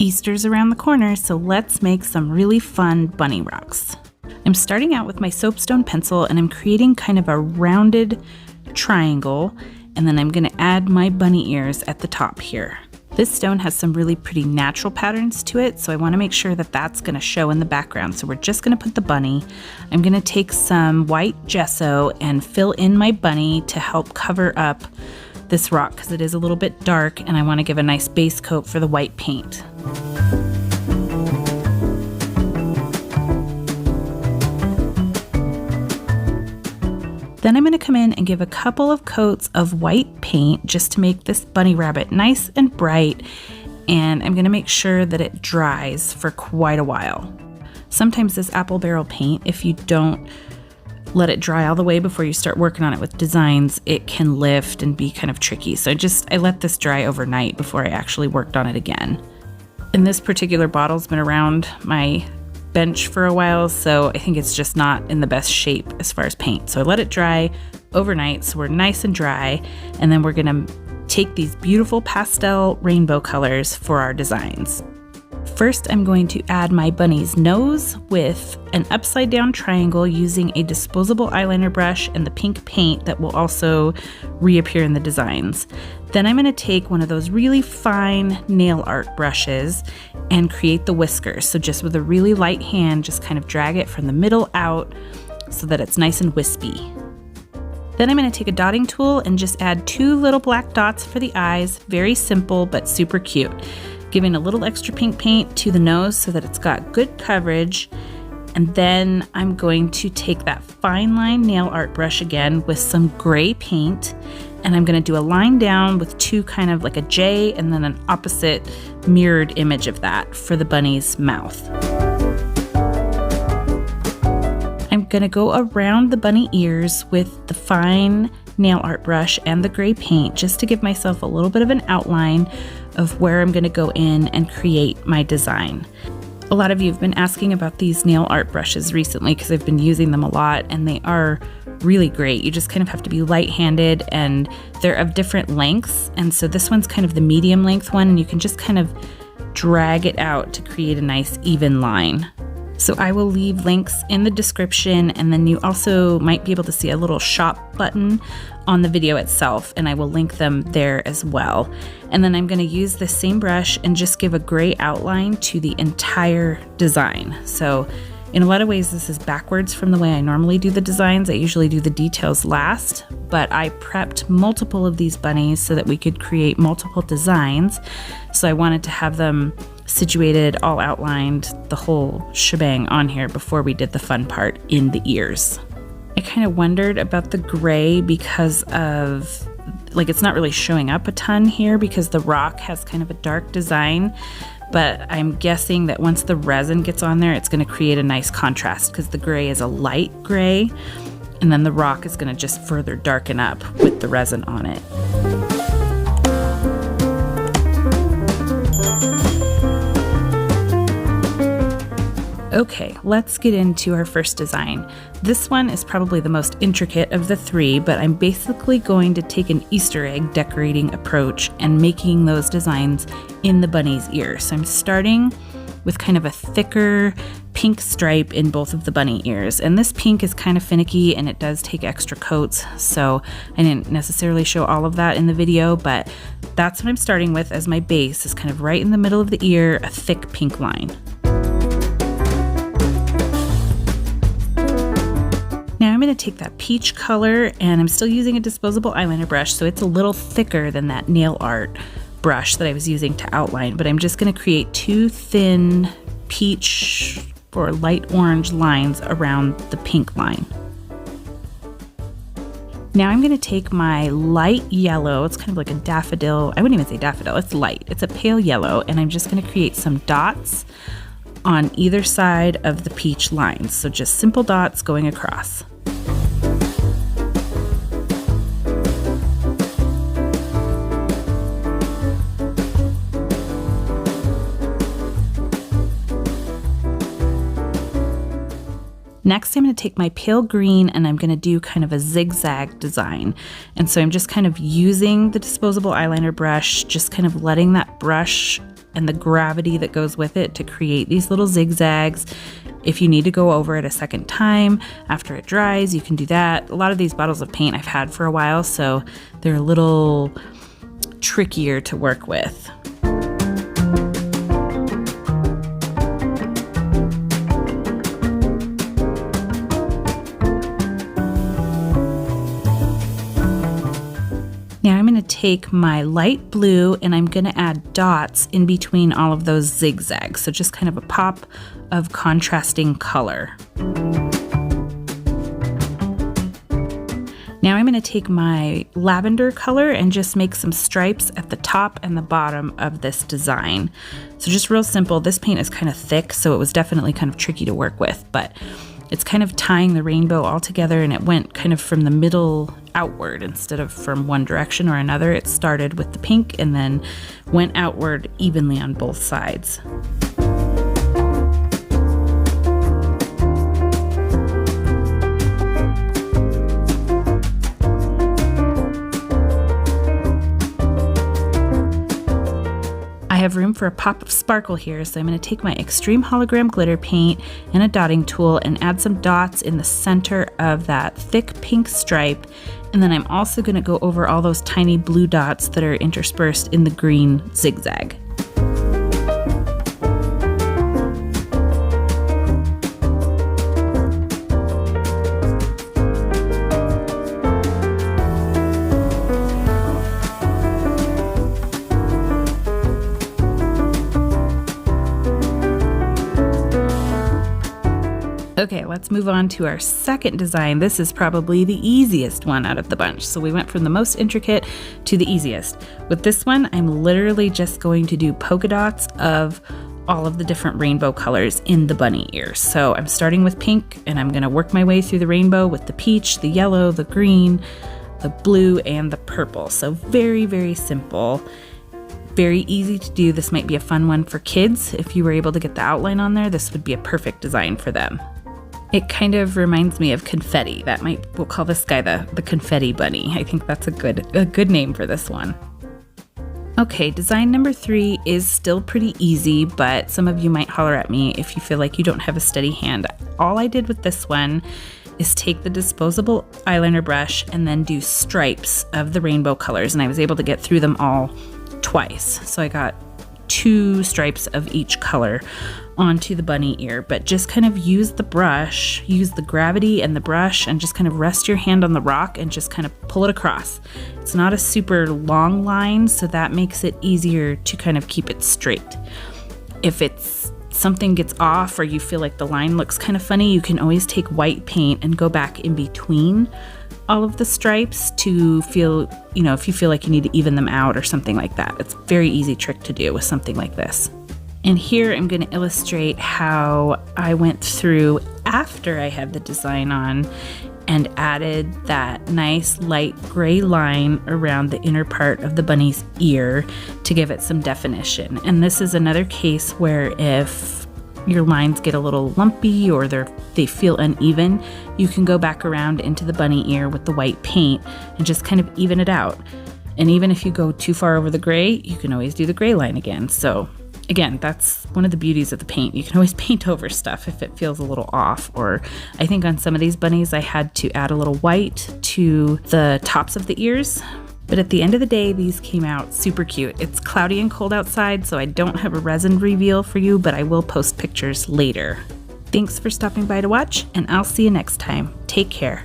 Easter's around the corner, so let's make some really fun bunny rocks. I'm starting out with my soapstone pencil and I'm creating kind of a rounded triangle, and then I'm going to add my bunny ears at the top here. This stone has some really pretty natural patterns to it, so I want to make sure that that's going to show in the background. So we're just going to put the bunny. I'm going to take some white gesso and fill in my bunny to help cover up this rock because it is a little bit dark and I want to give a nice base coat for the white paint. Then I'm going to come in and give a couple of coats of white paint just to make this bunny rabbit nice and bright, and I'm going to make sure that it dries for quite a while. Sometimes this apple barrel paint, if you don't let it dry all the way before you start working on it with designs, it can lift and be kind of tricky. So I let this dry overnight before I actually worked on it again. And this particular bottle's been around my bench for a while, so I think it's just not in the best shape as far as paint. So I let it dry overnight so we're nice and dry, and then we're gonna take these beautiful pastel rainbow colors for our designs. First, I'm going to add my bunny's nose with an upside down triangle using a disposable eyeliner brush and the pink paint that will also reappear in the designs. Then I'm going to take one of those really fine nail art brushes and create the whiskers. So just with a really light hand, just kind of drag it from the middle out so that it's nice and wispy. Then I'm going to take a dotting tool and just add 2 little black dots for the eyes. Very simple, but super cute. Giving a little extra pink paint to the nose so that it's got good coverage. And then I'm going to take that fine line nail art brush again with some gray paint, and I'm going to do a line down with 2 kind of like a J and then an opposite mirrored image of that for the bunny's mouth. I'm going to go around the bunny ears with the fine nail art brush and the gray paint just to give myself a little bit of an outline of where I'm going to go in and create my design. A lot of you have been asking about these nail art brushes recently because I've been using them a lot, and they are really great. You just kind of have to be light-handed, and they're of different lengths, and so this one's kind of the medium length one, and you can just kind of drag it out to create a nice even line. So I will leave links in the description, and then you also might be able to see a little shop button on the video itself, and I will link them there as well. And then I'm going to use the same brush and just give a gray outline to the entire design. So in a lot of ways this is backwards from the way I normally do the designs. I usually do the details last, but I prepped multiple of these bunnies so that we could create multiple designs. So I wanted to have them situated, all outlined, the whole shebang on here before we did the fun part in the ears. I kind of wondered about the gray because of, like, it's not really showing up a ton here because the rock has kind of a dark design, but I'm guessing that once the resin gets on there, it's going to create a nice contrast because the gray is a light gray, and then the rock is going to just further darken up with the resin on it. Okay, let's get into our first design. This one is probably the most intricate of the 3, but I'm basically going to take an Easter egg decorating approach and making those designs in the bunny's ear. So I'm starting with kind of a thicker pink stripe in both of the bunny ears. And this pink is kind of finicky and it does take extra coats, so I didn't necessarily show all of that in the video, but that's what I'm starting with as my base, is kind of right in the middle of the ear, a thick pink line. Now I'm going to take that peach color, and I'm still using a disposable eyeliner brush, so it's a little thicker than that nail art brush that I was using to outline, but I'm just going to create 2 thin peach or light orange lines around the pink line. Now I'm going to take my light yellow, it's kind of like a daffodil, I wouldn't even say daffodil, it's light, it's a pale yellow, and I'm just going to create some dots on either side of the peach lines. So just simple dots going across. Next, I'm going to take my pale green and I'm going to do kind of a zigzag design. And so I'm just kind of using the disposable eyeliner brush, just kind of letting that brush and the gravity that goes with it to create these little zigzags. If you need to go over it a second time after it dries, you can do that. A lot of these bottles of paint I've had for a while, so they're a little trickier to work with. Now I'm going to take my light blue and I'm going to add dots in between all of those zigzags. So just kind of a pop of contrasting color. Now I'm going to take my lavender color and just make some stripes at the top and the bottom of this design. So just real simple. This paint is kind of thick, so it was definitely kind of tricky to work with, but it's kind of tying the rainbow all together, and it went kind of from the middle outward instead of from one direction or another. It started with the pink and then went outward evenly on both sides. I have room for a pop of sparkle here, so I'm going to take my Extreme Hologram glitter paint and a dotting tool and add some dots in the center of that thick pink stripe. And then I'm also going to go over all those tiny blue dots that are interspersed in the green zigzag. Okay, let's move on to our second design. This is probably the easiest one out of the bunch. So we went from the most intricate to the easiest. With this one, I'm literally just going to do polka dots of all of the different rainbow colors in the bunny ears. So I'm starting with pink and I'm gonna work my way through the rainbow with the peach, the yellow, the green, the blue, and the purple. So very, very simple. Very easy to do. This might be a fun one for kids. If you were able to get the outline on there, this would be a perfect design for them. It kind of reminds me of Confetti. We'll call this guy the Confetti Bunny. I think that's a good name for this one. Okay, design number 3 is still pretty easy, but some of you might holler at me if you feel like you don't have a steady hand. All I did with this one is take the disposable eyeliner brush and then do stripes of the rainbow colors, and I was able to get through them all twice. So I got 2 stripes of each color onto the bunny ear, but just kind of use the brush, use the gravity and the brush, and just kind of rest your hand on the rock and just kind of pull it across. It's not a super long line, so that makes it easier to kind of keep it straight. If something gets off or you feel like the line looks kind of funny, you can always take white paint and go back in between all of the stripes to feel, if you feel like you need to even them out or something like that. It's a very easy trick to do with something like this. And here I'm going to illustrate how I went through after I had the design on and added that nice light gray line around the inner part of the bunny's ear to give it some definition. And this is another case where if your lines get a little lumpy or they feel uneven, you can go back around into the bunny ear with the white paint and just kind of even it out. And even if you go too far over the gray, you can always do the gray line again. So again, that's one of the beauties of the paint. You can always paint over stuff if it feels a little off. Or I think on some of these bunnies, I had to add a little white to the tops of the ears. But at the end of the day, these came out super cute. It's cloudy and cold outside, so I don't have a resin reveal for you, but I will post pictures later. Thanks for stopping by to watch, and I'll see you next time. Take care.